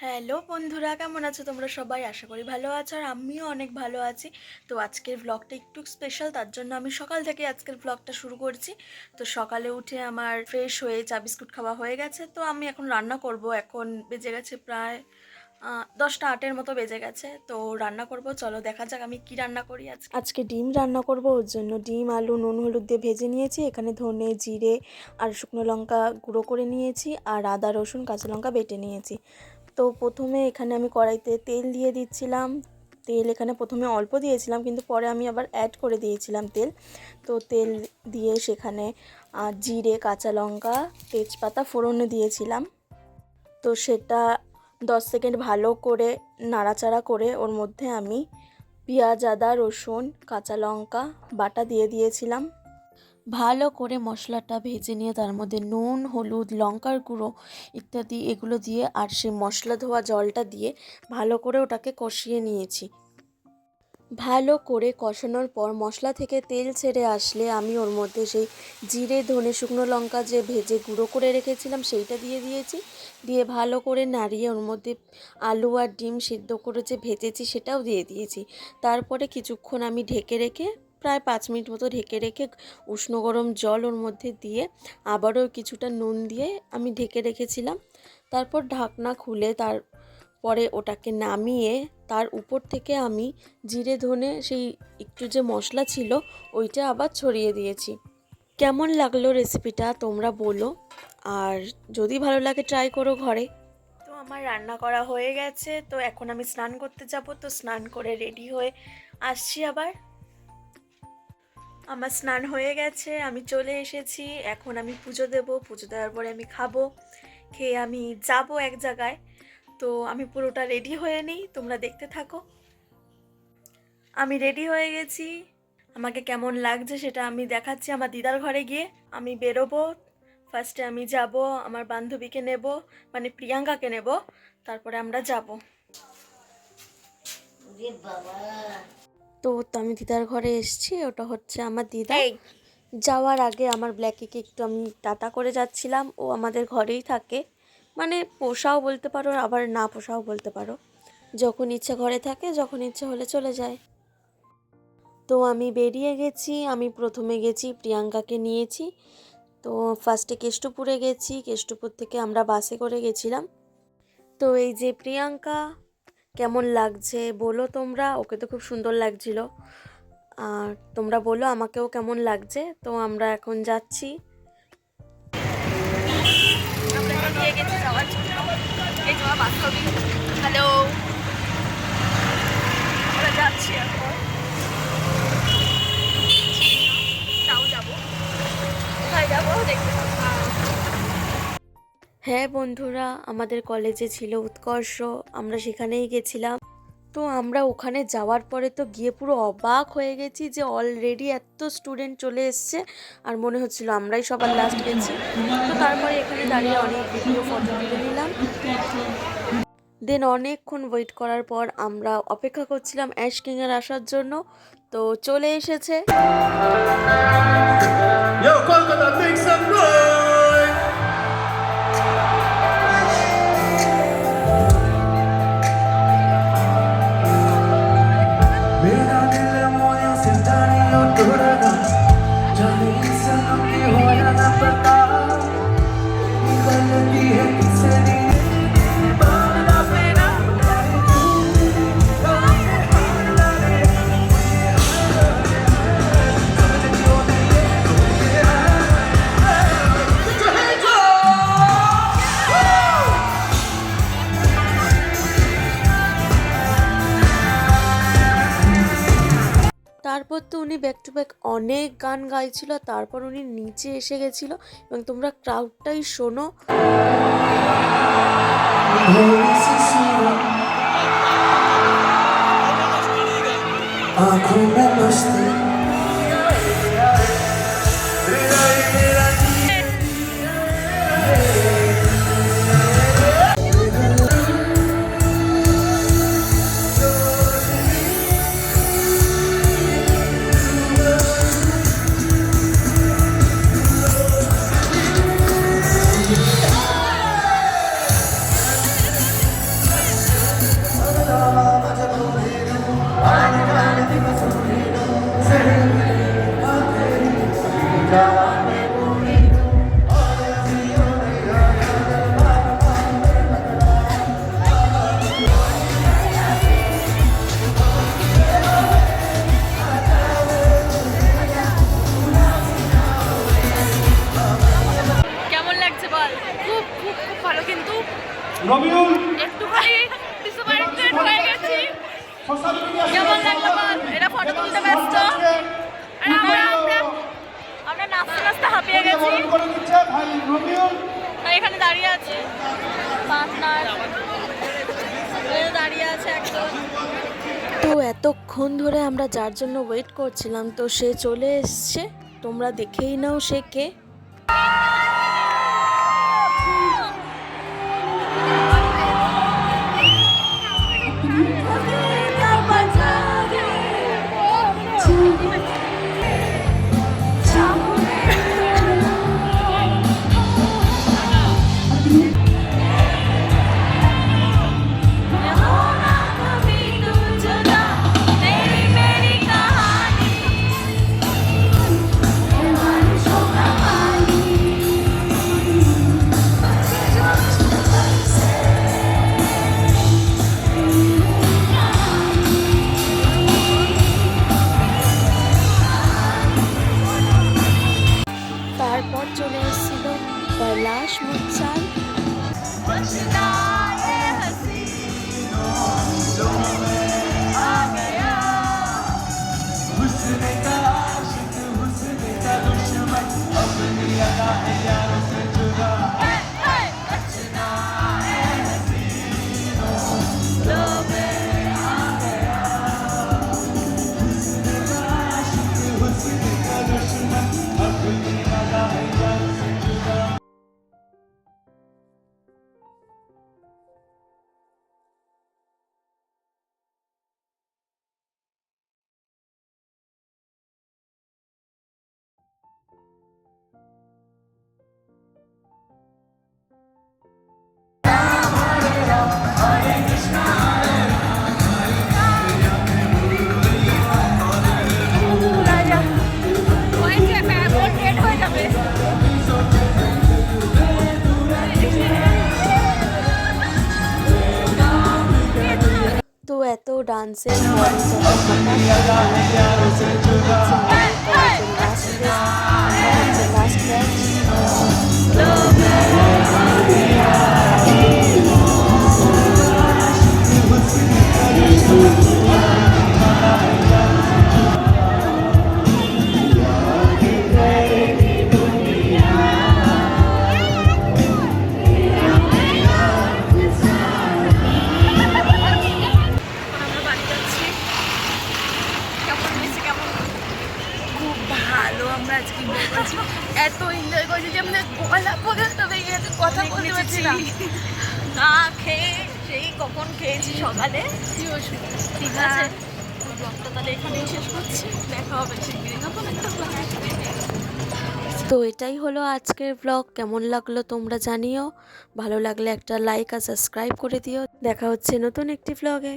Hello বন্ধুরা, কেমন আছো তোমরা সবাই? আশা করি ভালো আছো আর আমিও অনেক ভালো আছি। তো আজকের ব্লগটা একটু স্পেশাল, তার জন্য আমি সকাল থেকে আজকের ব্লগটা শুরু করছি। তো সকালে উঠে আমার ফ্রেশ হয়ে চা বিস্কুট খাওয়া হয়ে গেছে। তো আমি এখন রান্না করব। এখন বেজে গেছে প্রায় 10টা 8-এর মতো বেজে গেছে। তো রান্না করব, চলো দেখা যাক আমি কি রান্না করি। আজকে ডিম রান্না করব। ওর জন্য ডিম আলু নুন হলুদ দিয়ে ভেজে নিয়েছি। এখানে ধনে জিরে আর শুকনো লঙ্কা গুঁড়ো করে নিয়েছি, আর আদা রসুন কাঁচা লঙ্কা বেটে নিয়েছি। তো প্রথমে এখানে আমি কড়াইতে তেল দিয়ে দিচ্ছিলাম। তেল এখানে প্রথমে অল্প দিয়েছিলাম, কিন্তু পরে আমি আবার অ্যাড করে দিয়েছিলাম তেল। তো তেল দিয়ে সেখানে জিরে কাঁচা লঙ্কা তেজপাতা ফোড়নে দিয়েছিলাম। তো সেটা 10 সেকেন্ড ভালো করে নাড়াচাড়া করে ওর মধ্যে আমি পেঁয়াজ আদা রসুন কাঁচা লঙ্কা বাটা দিয়ে দিয়েছিলাম। ভালো করে মশলাটা ভেজে নিয়ে তার মধ্যে নুন হলুদ লঙ্কার গুঁড়ো ইত্যাদি এগুলো দিয়ে আর সেই মশলা ধোয়া জলটা দিয়ে ভালো করে ওটাকে কষিয়ে নিয়েছি। ভালো করে কষানোর পর মশলা থেকে তেল ছেড়ে আসলে আমি ওর মধ্যে সেই জিরে ধনে শুকনো লঙ্কা যে ভেজে গুঁড়ো করে রেখেছিলাম সেইটা দিয়ে দিয়েছি। দিয়ে ভালো করে নাড়িয়ে ওর মধ্যে আলু আর ডিম সিদ্ধ করে যে ভেজেছি সেটাও দিয়ে দিয়েছি। তারপরে কিছুক্ষণ আমি ঢেকে রেখে প্রায় 5 মিনিট মতো ঢেকে রেখে উষ্ণ গরম জল ওর মধ্যে দিয়ে আবারও কিছুটা নুন দিয়ে আমি ঢেকে রেখেছিলাম। তারপর ঢাকনা খুলে তারপরে ওটাকে নামিয়ে তার উপর থেকে আমি জিরে ধনে সেই একটু যে মশলা ছিল ওইটা আবার ছড়িয়ে দিয়েছি। কেমন লাগলো রেসিপিটা তোমরা বলো, আর যদি ভালো লাগে ট্রাই করো ঘরে। তো আমার রান্না করা হয়ে গেছে। তো এখন আমি স্নান করতে যাব। তো স্নান করে রেডি হয়ে আসছি আবার। আমার স্নান হয়ে গেছে, আমি চলে এসেছি। এখন আমি পুজো দেব। পুজো দেওয়ার পরে আমি খাবো, খেয়ে আমি যাব এক জায়গায়। তো আমি পুরোটা রেডি হয়ে নিই, তোমরা দেখতে থাকো। আমি রেডি হয়ে গেছি। আমাকে কেমন লাগছে সেটা আমি দেখাচ্ছি আমার দিদার ঘরে গিয়ে। আমি বেরোবো। ফার্স্টে আমি যাব, আমার বান্ধবীকে নেব, মানে প্রিয়াঙ্কাকে নেব, তারপরে আমরা যাব। তো আমি দিদার ঘরে এসেছি। ওটা হচ্ছে আমার দিদা। যাওয়ার আগে আমার ব্ল্যাকিকে একটু আমি টাটা করে যাচ্ছিলাম। ও আমাদের ঘরেই থাকে, মানে পোষাও বলতে পারো আবার না পোষাও বলতে পারো। যখন ইচ্ছা ঘরে থাকে, যখন ইচ্ছা হলে চলে যায়। তো আমি বেরিয়ে গেছি। আমি প্রথমে গেছি প্রিয়াঙ্কাকে নিয়েছি। তো ফার্স্টে কেষ্টপুরে গেছি, কেষ্টপুর থেকে আমরা বাসে করে গেছিলাম। তো এই যে প্রিয়াঙ্কা, কেমন লাগছে বলো তোমরা? ওকে তো খুব সুন্দর লাগছিল, আর তোমরা বলো আমাকেও কেমন লাগছে। তো আমরা এখন যাচ্ছি। হ্যালো, আমরা যাচ্ছি এখন। হ্যাঁ বন্ধুরা, আমাদের কলেজে ছিল উৎকর্ষ, আমরা সেখানেই গেছিলাম। তো আমরা ওখানে যাওয়ার পরে তো গিয়ে পুরো অবাক হয়ে গেছি যে অলরেডি এত স্টুডেন্ট চলে এসছে, আর মনে হচ্ছিল আমরাই সবার লাস্ট গেছি। তো তারপরে এখানে দাঁড়িয়ে অনেক ভিডিও ফটো তুলে নিলাম। দেন অনেকক্ষণ ওয়েট করার পর আমরা অপেক্ষা করছিলাম অ্যাশ কিংয়ের আসার জন্য। তো চলে এসেছে। তারপর তো উনি ব্যাক টু ব্যাক অনেক গান গাইছিল। তারপর উনি নিচে এসে গেছিল এবং তোমরা ক্রাউডটাই শোনো। একটুখানি ডিসঅ্যাপয়েন্টেড হয়ে গেছি। কেমন লাগলো বল? এরা ফটো তুলতে ব্যস্ত আর আমরা নাচতে নাচতে হাঁপিয়ে গেছি। এখানে দাঁড়িয়ে আছে পার্টনার, দাঁড়িয়ে আছে একজন। তো এতক্ষণ ধরে আমরা যার জন্য ওয়েট করছিলাম, তো সে চলে এসছে। তোমরা দেখেই নাও সে কে। তারপর চলে এসেছিল কৈলাশ মুচ্ছাল। তো এত ডান্সের আমরা আজকে এত এনজয় করছি যে আমাদের গলা পর্যন্ত বেরিয়ে গেছে, কথা বলতে পারছি না। না খেয়ে সেই কখন খেয়েছি সকালে। ঠিক আছে, ব্লগটা তাহলে এখানেই শেষ করছি। দেখা হবে শিগগিরই নতুন একটা ব্লগ। তো এটাই হলো আজকের ব্লগ। কেমন লাগলো তোমরা জানিও। ভালো লাগলে একটা লাইক আর সাবস্ক্রাইব করে দিও। দেখা হচ্ছে নতুন একটি ব্লগে।